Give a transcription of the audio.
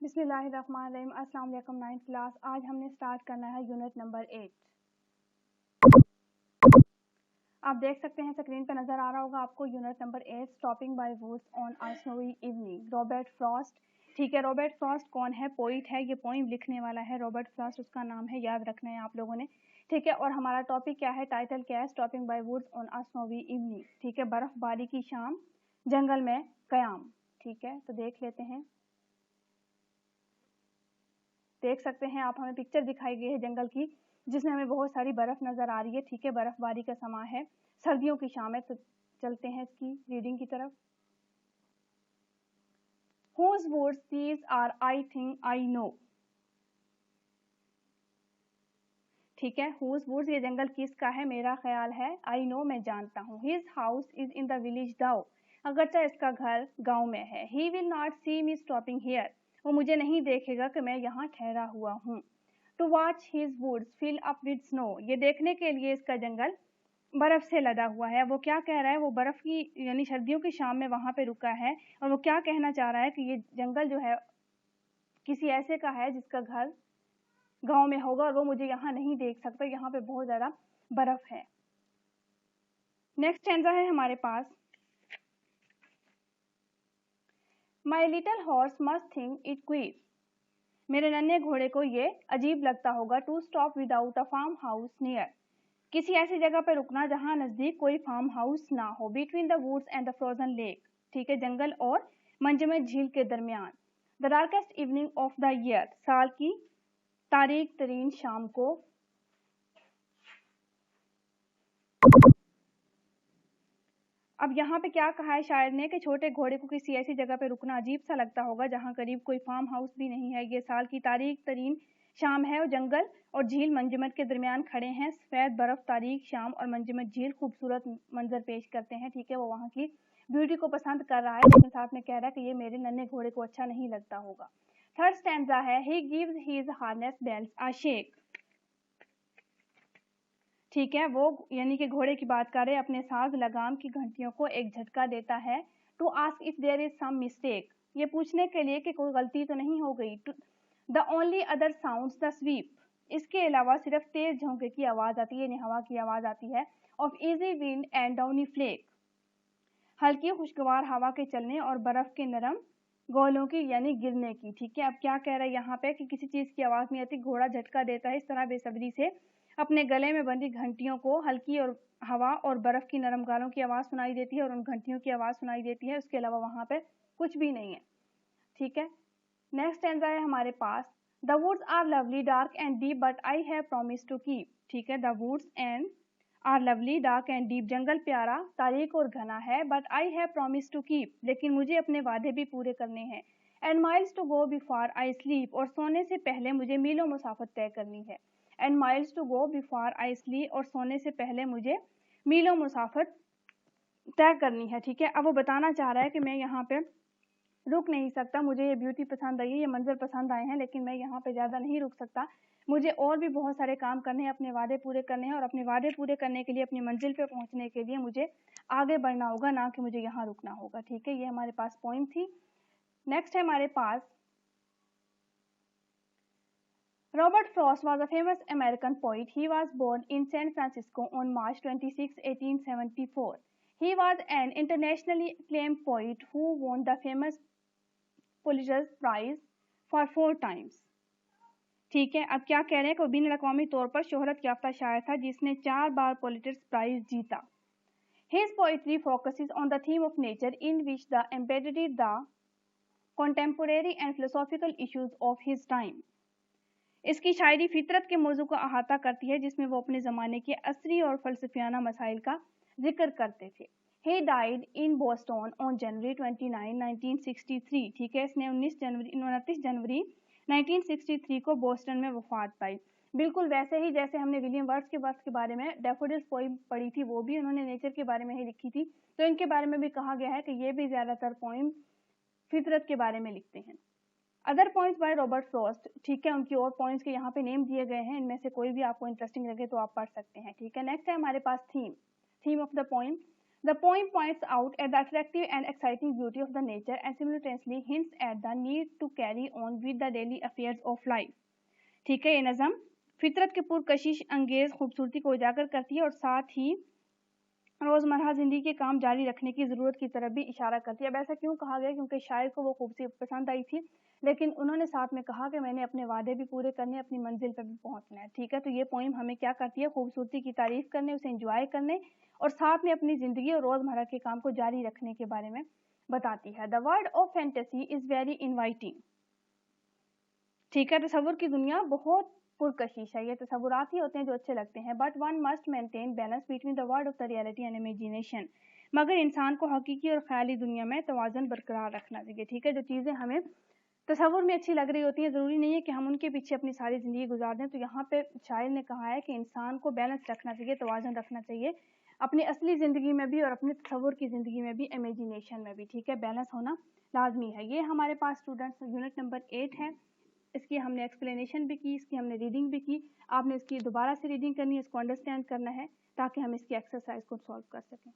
बिस्मिल्लाहिर्रहमानिर्रहीम। अस्सलाम वालेकुम 9th क्लास। आज हमने स्टार्ट करना है यूनिट नंबर 8। आप देख सकते हैं स्क्रीन पर नज़र आ रहा होगा आपको unit number 8 stopping by woods on a snowy evening. Robert Frost. ठीक है, रॉबर्ट फ्रॉस्ट कौन है? पोइट है, ये पोइम लिखने वाला है रॉबर्ट फ्रॉस्ट, उसका नाम है, याद रखना है आप लोगों ने। ठीक है, और हमारा टॉपिक क्या है, टाइटल क्या है? Stopping by woods on a snowy evening. ठीक है, बर्फबारी की शाम, जंगल में कयाम। ठीक है, तो देख लेते हैं। देख सकते हैं आप, हमें पिक्चर दिखाई गई है जंगल की, जिसमें हमें बहुत सारी बर्फ नजर आ रही है। ठीक है, बर्फबारी का समय है, सर्दियों की शाम है। तो चलते हैं इसकी रीडिंग की तरफ। Whose words these are? I think I know. ठीक है, whose words, ये जंगल किसका है? मेरा ख्याल है। I know, मैं जानता हूँ। His house is in the village though. अगरचा इसका घर गांव में है। He will not see me stopping here. वो मुझे नहीं देखेगा कि मैं यहाँ ठहरा हुआ हूँ। To watch his woods fill up with snow. ये देखने के लिए इसका जंगल बर्फ से लदा हुआ है। वो क्या कह रहा है? वो बर्फ की यानी सर्दियों की शाम में वहां पे रुका है, और वो क्या कहना चाह रहा है कि ये जंगल जो है किसी ऐसे का है जिसका घर गांव में होगा, और वो मुझे यहाँ नहीं देख सकता, यहाँ पे बहुत ज्यादा बर्फ है। नेक्स्ट स्टैंजा है हमारे पास। My little horse must think it queer. मेरे नन्हे घोड़े को ये अजीब लगता होगा। To stop without a farm house near. किसी ऐसी जगह पर रुकना जहां नजदीक कोई फार्म हाउस ना हो। Between the woods and the frozen lake. ठीक है, जंगल और मंजमद झील के दरमियान। The darkest evening of the year. साल की तारीख तरीन शाम को। अब यहाँ पे क्या कहा है शायर ने कि छोटे घोड़े को किसी ऐसी जगह पे रुकना अजीब सा लगता होगा जहाँ करीब कोई फार्म हाउस भी नहीं है। ये साल की तारीख तरीन शाम है, और जंगल और झील मंजमद के दरमियान खड़े हैं। सफेद बर्फ तारीख शाम और मंजमद झील खूबसूरत मंजर पेश करते हैं। ठीक है, वो वहाँ की ब्यूटी को पसंद कर रहा है, लेकिन साथ में कह रहा है कि ये मेरे नन्हे घोड़े को अच्छा नहीं लगता होगा। थर्ड स्टैंजा है, he gives his harness bells a shake. ठीक है, वो यानी कि घोड़े की बात कर रहे हैं, अपने साज लगाम की घंटियों को एक झटका देता है। To ask if there is some mistake. ये पूछने के लिए कि कोई गलती तो नहीं हो गई। The only other sounds the SVEEP. इसके अलावा सिर्फ तेज झोंके की आवाज आती है, यानी हवा की आवाज आती है। Of easy wind and downy flake. हल्की खुशगवार हवा के चलने और बर्फ के नरम गोलों की यानी गिरने की। ठीक है, अब क्या कह रहा है यहाँ पे कि किसी चीज की आवाज नहीं आती, घोड़ा झटका देता है। इस तरह बेसब्री से अपने गले में बंधी घंटियों को हल्की और हवा और बर्फ की नरम गालों की आवाज सुनाई देती है, और उन घंटियों की आवाज सुनाई देती है। उसके अलावा वहां पे कुछ भी नहीं है। ठीक है, नेक्स्ट स्टैंजा है हमारे पास। The woods are lovely dark and deep but I have promise to keep. ठीक है, the woods and are lovely dark and deep. जंगल प्यारा, तारीख और घना है। But I have promise to keep, लेकिन मुझे अपने वादे भी पूरे करने हैं। And miles to go before I sleep. और सोने से पहले मुझे मीलों मुसाफत तय करनी है। And miles to go before I sleep. और सोने से पहले मुझे मीलों मुसाफत तय करनी है। ठीक है, अब वो बताना चाह रहा है कि मैं यहाँ पे रुक नहीं सकता, मुझे ये ब्यूटी पसंद आई है, ये मंजर पसंद आए हैं, लेकिन मैं यहाँ पे ज़्यादा नहीं रुक सकता। मुझे और भी बहुत सारे काम करने हैं, अपने वादे पूरे करने हैं, और अपने वादे पूरे करने के लिए, अपनी मंजिल पे पहुँचने के लिए मुझे आगे बढ़ना होगा, ना कि मुझे यहाँ रुकना होगा। ठीक है, ये हमारे पास पॉइंट थी। नेक्स्ट है हमारे पास, Robert Frost was a famous American poet. He was born in San Francisco on March 26, 1874. He was an internationally acclaimed poet who won the famous Pulitzer Prize for 4 times. ठीक है, अब क्या कह रहे हैं कि वो बिन अवी तौर पर शोहरत याफ्ता शायर था जिसने 4 बार पुलिट्जर प्राइज जीता। His poetry focuses on the theme of nature, in which the embedded the contemporary and philosophical issues of his time. इसकी शायरी फितरत के मौजू को अहाता करती है, जिसमें वो अपने ज़माने के असरी और फलसफियाना मसाइल का जिक्र करते थे। He died in Boston on January 29, 1963. ठीक है, इसने 29 जनवरी 1963 को बोस्टन में वफात पाई। बिल्कुल वैसे ही जैसे हमने विलियम वर्ड्सवर्थ के बारे में डैफोडिल्स पोइम पढ़ी थी, वो भी उन्होंने नेचर के बारे में ही लिखी थी। तो इनके बारे में भी कहा गया है कि ये भी ज़्यादातर पोइम फितरत के बारे में लिखते हैं। Other points by Robert Frost. ठीक है, उनकी और पॉइंट्स के यहाँ पे नेम दिए गए हैं, इनमें से कोई भी आपको इंटरेस्टिंग लगे तो आप पढ़ सकते हैं। ठीक है, नेक्स्ट है हमारे पास theme of the poem. The poem points out at the attractive and exciting beauty of the nature and simultaneously hints at the need to carry on with the daily affairs of life. ठीक है, ये नज़म फितरत के पुरकशिश अंगेज खूबसूरती को उजागर करती है और साथ ही रोज़मर्रा ज़िंदगी के काम जारी रखने की ज़रूरत की तरफ भी इशारा करती है। अब ऐसा क्यों कहा गया? क्योंकि शायर को वो खूबसूरती पसंद आई थी, लेकिन उन्होंने साथ में कहा कि मैंने अपने वादे भी पूरे करने, अपनी मंजिल पर भी पहुंचना है। ठीक है, तो ये पोइम हमें क्या करती है? खूबसूरती की तारीफ करने, उसे एंजॉय करने और साथ में अपनी ज़िंदगी और रोज़मर्रा के काम को जारी रखने के बारे में बताती है। The world of fantasy is very inviting. ठीक है, तसव्वुर की दुनिया बहुत पुरकशिश है। ये तसव्वुरात ही होते हैं जो अच्छे लगते हैं। But one must maintain balance between the world of the reality and imagination. मगर इंसान को हकीकी और ख्याली दुनिया में तवाज़ुन बरकरार रखना चाहिए। ठीक है, जो चीज़ें हमें तसव्वुर में अच्छी लग रही होती हैं, ज़रूरी नहीं है कि हम उनके पीछे अपनी सारी ज़िंदगी गुजार दें। तो यहाँ पे शायर ने कहा है कि इंसान को बैलेंस रखना चाहिए, तवाज़ुन रखना चाहिए अपनी असली ज़िंदगी में भी और अपने तसव्वुर की ज़िंदगी में भी, इमेजिनेशन में भी। ठीक है, बैलेंस होना लाजमी है। ये हमारे पास स्टूडेंट्स यूनिट नंबर 8 है। इसकी हमने एक्सप्लेनेशन भी की, इसकी हमने रीडिंग भी की। आपने इसकी दोबारा से रीडिंग करनी है, इसको अंडरस्टैंड करना है ताकि हम इसकी एक्सरसाइज को सॉल्व कर सकें।